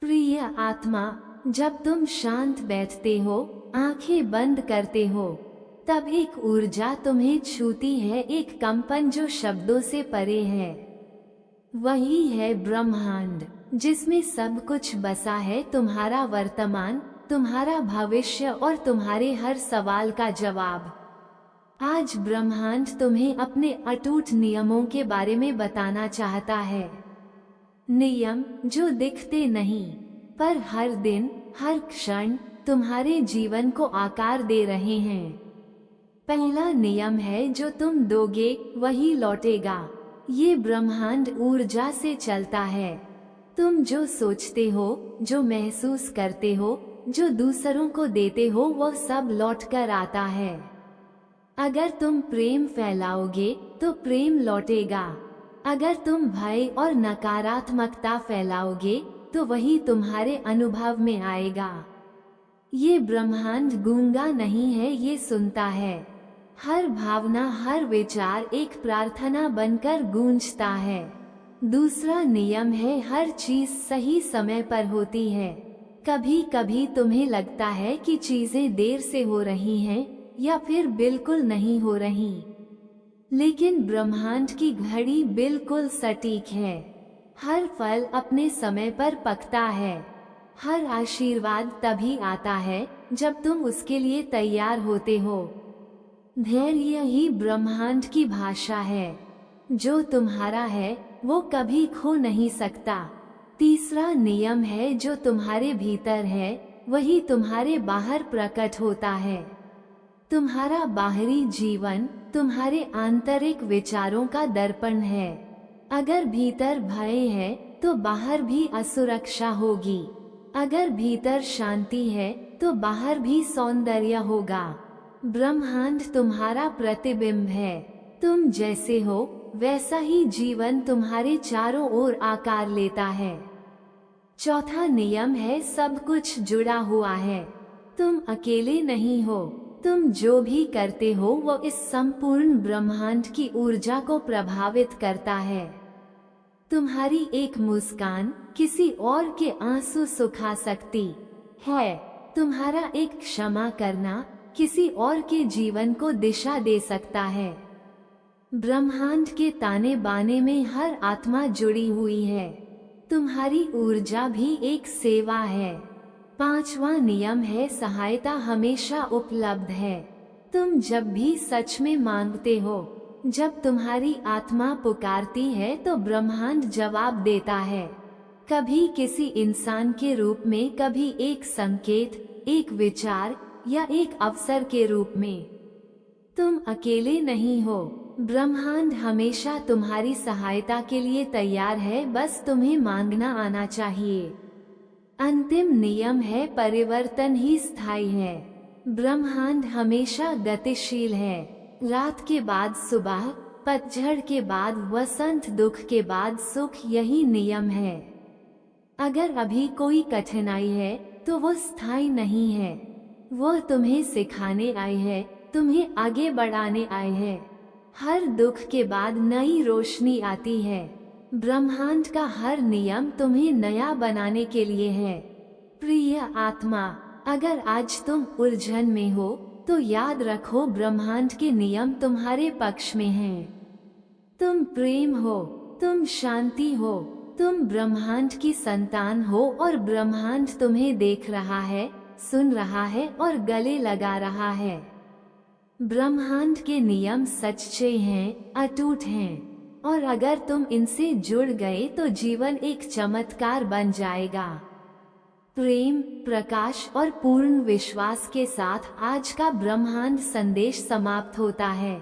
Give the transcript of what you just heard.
प्रिय आत्मा, जब तुम शांत बैठते हो, आंखें बंद करते हो, तब एक ऊर्जा तुम्हें छूती है, एक कंपन जो शब्दों से परे है। वही है ब्रह्मांड, जिसमें सब कुछ बसा है, तुम्हारा वर्तमान, तुम्हारा भविष्य और तुम्हारे हर सवाल का जवाब। आज ब्रह्मांड तुम्हें अपने अटूट नियमों के बारे में बताना चाहता है। नियम जो दिखते नहीं, पर हर दिन, हर क्षण तुम्हारे जीवन को आकार दे रहे हैं। पहला नियम है, जो तुम दोगे वही लौटेगा। ये ब्रह्मांड ऊर्जा से चलता है। तुम जो सोचते हो, जो महसूस करते हो, जो दूसरों को देते हो, वो सब लौट कर आता है। अगर तुम प्रेम फैलाओगे तो प्रेम लौटेगा। अगर तुम भय और नकारात्मकता फैलाओगे तो वही तुम्हारे अनुभव में आएगा। ये ब्रह्मांड गूंगा नहीं है, ये सुनता है। हर भावना, हर विचार एक प्रार्थना बनकर गूंजता है। दूसरा नियम है, हर चीज सही समय पर होती है। कभी कभी तुम्हें लगता है कि चीजें देर से हो रही हैं या फिर बिल्कुल नहीं हो रही, लेकिन ब्रह्मांड की घड़ी बिल्कुल सटीक है। हर फल अपने समय पर पकता है। हर आशीर्वाद तभी आता है जब तुम उसके लिए तैयार होते हो। धैर्य ही ब्रह्मांड की भाषा है। जो तुम्हारा है वो कभी खो नहीं सकता। तीसरा नियम है, जो तुम्हारे भीतर है वही तुम्हारे बाहर प्रकट होता है। तुम्हारा बाहरी जीवन तुम्हारे आंतरिक विचारों का दर्पण है। अगर भीतर भय है तो बाहर भी असुरक्षा होगी। अगर भीतर शांति है तो बाहर भी सौंदर्य होगा। ब्रह्मांड तुम्हारा प्रतिबिंब है। तुम जैसे हो वैसा ही जीवन तुम्हारे चारों ओर आकार लेता है। चौथा नियम है, सब कुछ जुड़ा हुआ है। तुम अकेले नहीं हो। तुम जो भी करते हो वो इस संपूर्ण ब्रह्मांड की ऊर्जा को प्रभावित करता है। तुम्हारी एक मुस्कान किसी और के आंसू सुखा सकती है। तुम्हारा एक क्षमा करना किसी और के जीवन को दिशा दे सकता है। ब्रह्मांड के ताने बाने में हर आत्मा जुड़ी हुई है। तुम्हारी ऊर्जा भी एक सेवा है। पांचवा नियम है, सहायता हमेशा उपलब्ध है। तुम जब भी सच में मांगते हो, जब तुम्हारी आत्मा पुकारती है तो ब्रह्मांड जवाब देता है। कभी किसी इंसान के रूप में, कभी एक संकेत, एक विचार या एक अवसर के रूप में। तुम अकेले नहीं हो। ब्रह्मांड हमेशा तुम्हारी सहायता के लिए तैयार है, बस तुम्हें मांगना आना चाहिए। अंतिम नियम है, परिवर्तन ही स्थायी है। ब्रह्मांड हमेशा गतिशील है। रात के बाद सुबह, पतझड़ के बाद वसंत, दुख के बाद सुख, यही नियम है। अगर अभी कोई कठिनाई है तो वो स्थायी नहीं है। वो तुम्हें सिखाने आई है, तुम्हें आगे बढ़ाने आए हैं। हर दुख के बाद नई रोशनी आती है। ब्रह्मांड का हर नियम तुम्हें नया बनाने के लिए है। प्रिय आत्मा, अगर आज तुम उलझन में हो तो याद रखो, ब्रह्मांड के नियम तुम्हारे पक्ष में हैं। तुम प्रेम हो, तुम शांति हो, तुम ब्रह्मांड की संतान हो और ब्रह्मांड तुम्हें देख रहा है, सुन रहा है और गले लगा रहा है। ब्रह्मांड के नियम सच्चे हैं, अटूट हैं, और अगर तुम इनसे जुड़ गए तो जीवन एक चमत्कार बन जाएगा। प्रेम, प्रकाश और पूर्ण विश्वास के साथ आज का ब्रह्मांड संदेश समाप्त होता है।